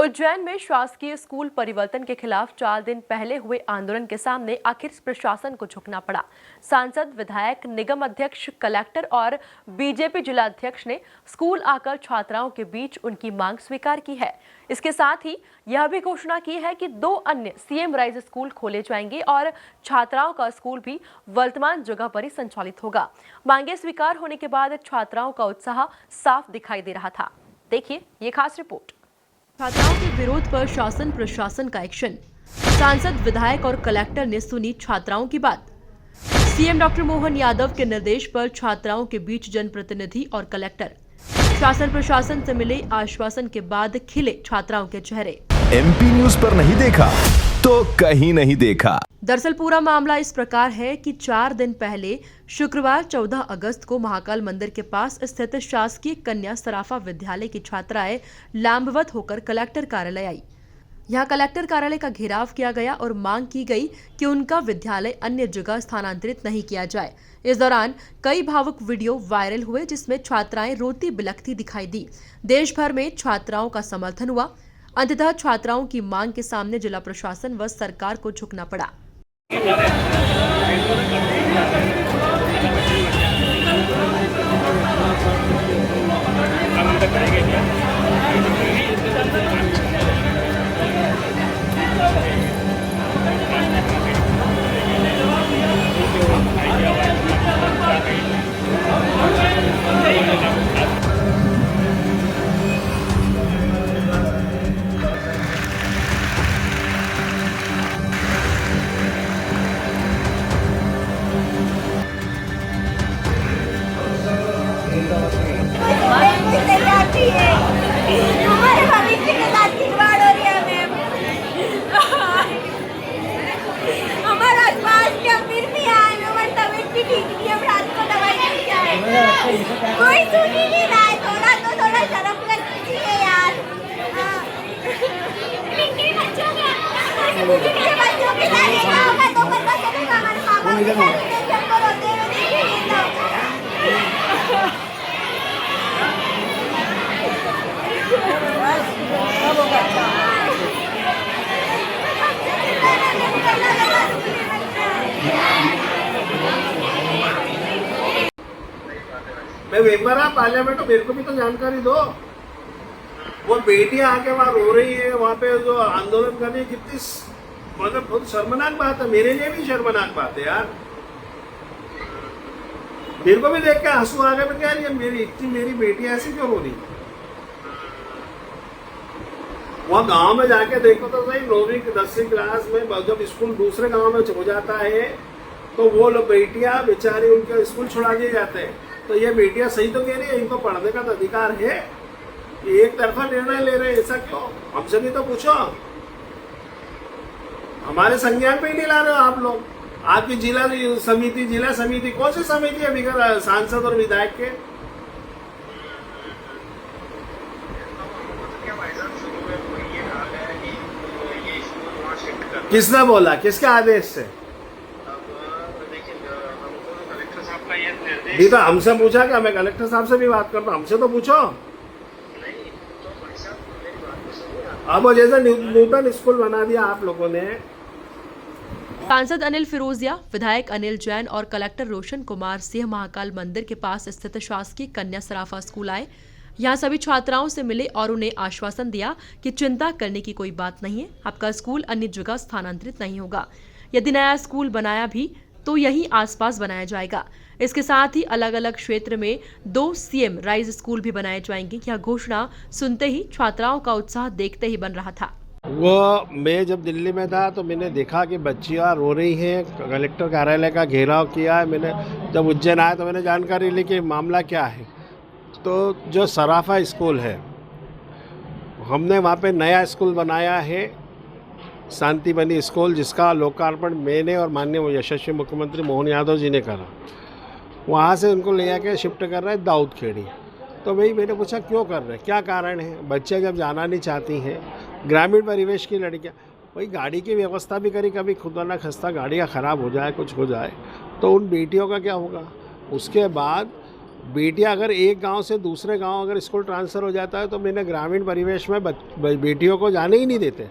उज्जैन में शासकीय स्कूल परिवर्तन के खिलाफ 4 दिन पहले हुए आंदोलन के सामने आखिर प्रशासन को झुकना पड़ा। सांसद, विधायक, निगम अध्यक्ष, कलेक्टर और बीजेपी जिला अध्यक्ष ने स्कूल आकर छात्राओं के बीच उनकी मांग स्वीकार की है। इसके साथ ही यह भी घोषणा की है कि 2 अन्य सीएम राइज स्कूल खोले जाएंगे और छात्राओं का स्कूल भी वर्तमान जगह पर ही संचालित होगा। मांगे स्वीकार होने के बाद छात्राओं का उत्साह साफ दिखाई दे रहा था। देखिए ये खास रिपोर्ट। छात्राओं के विरोध पर शासन प्रशासन का एक्शन। सांसद, विधायक और कलेक्टर ने सुनी छात्राओं की बात। सीएम डॉक्टर मोहन यादव के निर्देश पर छात्राओं के बीच जनप्रतिनिधि और कलेक्टर। शासन प्रशासन से मिले आश्वासन के बाद खिले छात्राओं के चेहरे। एमपी न्यूज पर नहीं देखा तो कहीं नहीं देखा। दरअसल पूरा मामला इस प्रकार है कि 4 दिन पहले शुक्रवार 14 अगस्त को महाकाल मंदिर के पास स्थित शासकीय कन्या सराफा विद्यालय की छात्राएं लांबवत होकर कलेक्टर कार्यालय आई। यहां कलेक्टर कार्यालय का घेराव किया गया और मांग की गई कि उनका विद्यालय अन्य जगह स्थानांतरित नहीं किया जाए। इस दौरान कई भावुक वीडियो वायरल हुए जिसमें छात्राएं रोती बिलखती दिखाई दी। देश भर में छात्राओं का समर्थन हुआ। अंततः छात्राओं की मांग के सामने जिला प्रशासन व सरकार को झुकना पड़ा। हमारे भविष्य के साथ खिलवाड़ हो रही है मैम। हमारा स्वास्थ्य फिर भी आए, हमारी तबीयत भी ठीक नहीं है, हम रात को दवाई लेके आए, कोई सुन ही नहीं रहा है। थोड़ा शर्म कर कीजिए यार। इनके बच्चों के साथ ऐसा होगा तो पता चलेगा। हमारे माँ बाप के साथ हमको रोते हुए देखेंगे मैं मेंबर आप पार्लियामेंट, मेरे को भी तो जानकारी दो। वो बेटियां आके वहाँ रो रही है, वहाँ पे जो आंदोलन कर रही है, कितनी मतलब बहुत शर्मनाक बात है। मेरे लिए भी शर्मनाक बात है यार। मेरे को भी देख के आंसू आ गए। यार ये मेरी बेटी ऐसी क्यों हो रही। वहाँ गांव में जाके देखो तो सही, 9वीं 10वीं क्लास में जब स्कूल दूसरे गांव में हो जाता है तो वो लोग बेटियां बेचारी उनके स्कूल छुड़ा दिए जाते हैं। तो ये बेटियां सही तो कह रही है, इनको पढ़ने का तो अधिकार है। ये एक तरफा निर्णय ले रहे हैं, ऐसा क्यों? हमसे भी तो पूछो। हमारे संज्ञान पे ही नहीं ला रहे हो आप लोग। आपकी जिला समिति कौन सी समिति है बिगड़ सांसद और विधायक के? किसने बोला, किसके आदेश से? नहीं तो हमसे पूछा क्या? मैं कलेक्टर साहब से भी बात करता हूँ, हमसे तो पूछो। अब जैसे नूतन स्कूल बना दिया आप लोगों ने। सांसद अनिल फिरोजिया, विधायक अनिल जैन और कलेक्टर रोशन कुमार सिंह महाकाल मंदिर के पास स्थित शासकीय कन्या सराफा स्कूल आए। यहाँ सभी छात्राओं से मिले और उन्हें आश्वासन दिया कि चिंता करने की कोई बात नहीं है, आपका स्कूल अन्य जगह स्थानांतरित नहीं होगा। यदि नया स्कूल बनाया भी तो यही आसपास बनाया जाएगा। इसके साथ ही अलग अलग क्षेत्र में 2 सीएम राइज स्कूल भी बनाए जाएंगे। यह घोषणा सुनते ही छात्राओं का उत्साह देखते ही बन रहा था। वो मैं जब दिल्ली में था तो मैंने देखा कि बच्चियाँ रो रही हैं, कलेक्टर कार्यालय का घेराव किया है। मैंने जब उज्जैन आया तो मैंने जानकारी ली कि मामला क्या है। तो जो सराफा स्कूल है, हमने वहाँ पे नया स्कूल बनाया है, शांति बनी स्कूल, जिसका लोकार्पण मैंने और माननीय यशस्वी मुख्यमंत्री मोहन यादव जी ने करा। वहाँ से उनको ले आके शिफ्ट कर रहे हैं दाऊद खेड़ी। तो भाई मैंने पूछा क्यों कर रहे हैं, क्या कारण है? बच्चे जब जाना नहीं चाहती हैं, ग्रामीण परिवेश की लड़कियाँ, भाई गाड़ी की व्यवस्था भी करी, कभी खुदा ना खस्ता गाड़ियाँ ख़राब हो जाए, कुछ हो जाए तो उन बेटियों का क्या होगा। उसके बाद बेटियां अगर एक गांव से दूसरे गांव अगर स्कूल ट्रांसफ़र हो जाता है तो मैंने ग्रामीण परिवेश में बेटियों को जाने ही नहीं देते।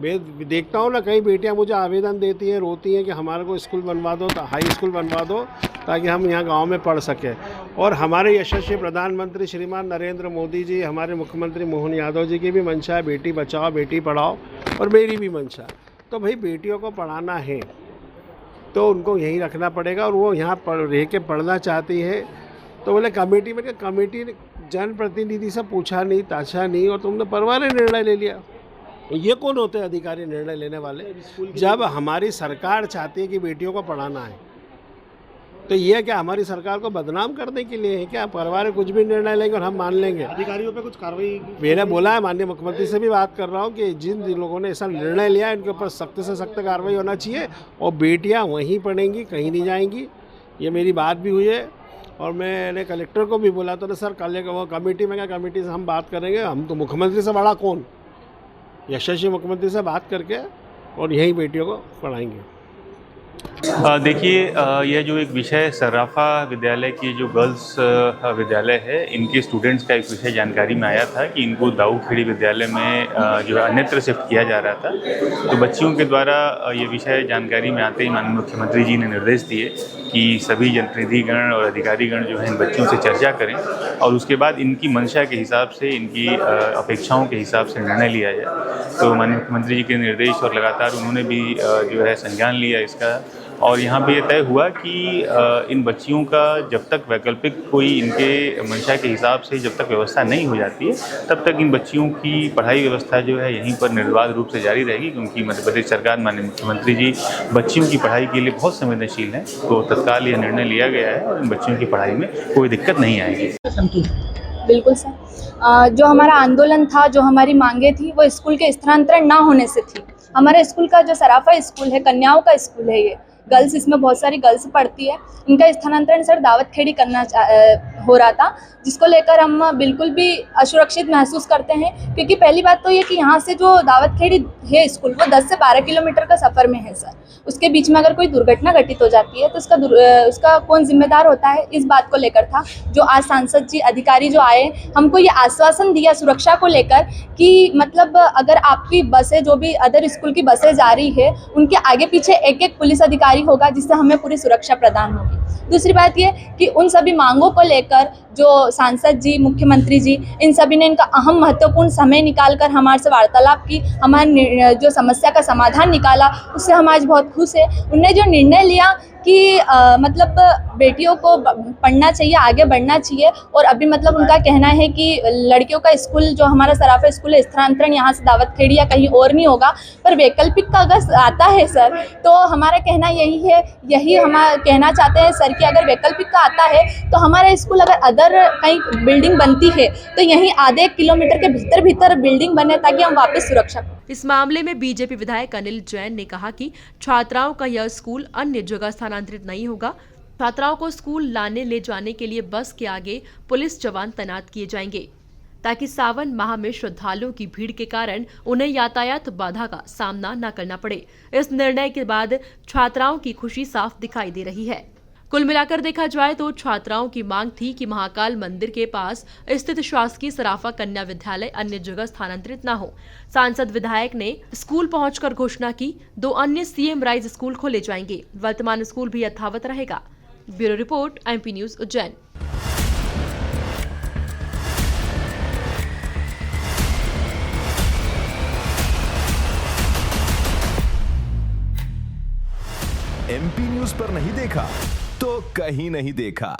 मैं देखता हूँ ना, कई बेटियां मुझे आवेदन देती हैं, रोती हैं कि हमारे को स्कूल बनवा दो, हाई स्कूल बनवा दो ताकि हम यहाँ गांव में पढ़ सकें। और हमारे यशस्वी प्रधानमंत्री श्रीमान नरेंद्र मोदी जी, हमारे मुख्यमंत्री मोहन यादव जी की भी मंशा है बेटी बचाओ बेटी पढ़ाओ, और मेरी भी मंशा। तो भाई बेटियों को पढ़ाना है तो उनको यहीं रखना पड़ेगा, और वो यहाँ रह के पढ़ना चाहती है तो बोले कमेटी में, कमेटी ने जनप्रतिनिधि से पूछा नहीं ताछा नहीं और तुमने परवाने निर्णय ले लिया। ये कौन होते हैं अधिकारी निर्णय लेने वाले? जब हमारी सरकार चाहती है कि बेटियों को पढ़ाना है तो ये क्या हमारी सरकार को बदनाम करने के लिए है क्या? परिवार कुछ भी निर्णय लेंगे और हम मान लेंगे? अधिकारियों पे कुछ कार्रवाई मैंने बोला है, माननीय मुख्यमंत्री से भी बात कर रहा हूँ कि जिन लोगों ने ऐसा निर्णय लिया है इनके ऊपर सख्त से सख्त कार्रवाई होना चाहिए, और बेटियाँ वहीं पढ़ेंगी, कहीं नहीं जाएंगी। ये मेरी बात भी हुई है और मैंने कलेक्टर को भी बोला तो सर कल वो कमेटी में, क्या कमेटी से हम बात करेंगे, हम तो मुख्यमंत्री से बड़ा कौन, यशस्वी मुख्यमंत्री से बात करके और यहीं बेटियों को पढ़ाएंगे। देखिए, यह जो एक विषय सर्राफा विद्यालय की जो गर्ल्स विद्यालय है, इनके स्टूडेंट्स का एक विषय जानकारी में आया था कि इनको दाऊखेड़ी विद्यालय में जो है अन्यत्र शिफ्ट किया जा रहा था। तो बच्चियों के द्वारा ये विषय जानकारी में आते ही माननीय मुख्यमंत्री जी ने निर्देश दिए कि सभी जनप्रतिनिधिगण और अधिकारीगण जो है इन बच्चों से चर्चा करें और उसके बाद इनकी मंशा के हिसाब से, इनकी अपेक्षाओं के हिसाब से निर्णय लिया जाए। तो माननीय मुख्यमंत्री जी के निर्देश और लगातार उन्होंने भी जो है संज्ञान लिया इसका, और यहाँ पे ये तय हुआ कि इन बच्चियों का जब तक वैकल्पिक कोई इनके मंशा के हिसाब से जब तक व्यवस्था नहीं हो जाती है तब तक इन बच्चियों की पढ़ाई व्यवस्था जो है यहीं पर निर्बाध रूप से जारी रहेगी, क्योंकि मध्य प्रदेश सरकार माननीय मुख्यमंत्री जी बच्चियों की पढ़ाई के लिए बहुत संवेदनशील हैं। तो तत्काल यह निर्णय लिया गया है और इन बच्चियों की पढ़ाई में कोई दिक्कत नहीं आएगी। बिल्कुल सर, जो हमारा आंदोलन था, जो हमारी मांगे थी, वो स्कूल के स्थानांतरण ना होने से थी। हमारे स्कूल का जो सराफा स्कूल है, कन्याओं का स्कूल है, ये गर्ल्स, इसमें बहुत सारी गर्ल्स पढ़ती है, इनका स्थानांतरण सर दावतखेड़ी करना हो रहा था, जिसको लेकर हम बिल्कुल भी असुरक्षित महसूस करते हैं। क्योंकि पहली बात तो ये कि यहाँ से जो दावतखेड़ी है स्कूल, वो 10 से 12 किलोमीटर का सफ़र में है सर। उसके बीच में अगर कोई दुर्घटना घटित हो जाती है तो उसका कौन जिम्मेदार होता है, इस बात को लेकर था जो आज सांसद जी, अधिकारी जो आए, हमको ये आश्वासन दिया सुरक्षा को लेकर कि मतलब अगर आपकी बसें, जो भी अदर स्कूल की बसें जा रही है, उनके आगे पीछे एक एक पुलिस अधिकारी होगा, जिससे हमें पूरी सुरक्षा प्रदान होगी। दूसरी बात ये कि उन सभी मांगों को लेकर जो सांसद जी, मुख्यमंत्री जी, इन सभी ने इनका अहम महत्वपूर्ण समय निकालकर हमारे से वार्तालाप की, हमारे जो समस्या का समाधान निकाला, उससे हम आज बहुत खुश हैं। उन्होंने जो निर्णय लिया कि मतलब बेटियों को पढ़ना चाहिए, आगे बढ़ना चाहिए, और अभी मतलब उनका कहना है कि लड़कियों का स्कूल, जो हमारा सराफा स्कूल है, स्थानांतरण यहाँ से दावतखेड़ी या कहीं और नहीं होगा, पर वैकल्पिक का अगर आता है सर, तो हमारा कहना यही है, यही हम कहना चाहते हैं सर कि अगर वैकल्पिक का आता है तो हमारा स्कूल अगर अदर कहीं बिल्डिंग बनती है तो यहीं आधे किलोमीटर के भीतर बिल्डिंग बने, ताकि हम वापस सुरक्षा। इस मामले में बीजेपी विधायक अनिल जैन ने कहा कि छात्राओं का यह स्कूल अन्य जगह स्थानांतरित नहीं होगा। छात्राओं को स्कूल लाने ले जाने के लिए बस के आगे पुलिस जवान तैनात किए जाएंगे, ताकि सावन माह में श्रद्धालुओं की भीड़ के कारण उन्हें यातायात बाधा का सामना न करना पड़े। इस निर्णय के बाद छात्राओं की खुशी साफ दिखाई दे रही है। कुल मिलाकर देखा जाए तो छात्राओं की मांग थी कि महाकाल मंदिर के पास स्थित शासकीय सराफा कन्या विद्यालय अन्य जगह स्थानांतरित न हो। सांसद विधायक ने स्कूल पहुंचकर घोषणा की 2 अन्य सीएम राइज स्कूल खोले जाएंगे। वर्तमान स्कूल भी यथावत रहेगा। Bureau report, MP news Ujjain. MP news पर नहीं देखा तो कहीं नहीं देखा।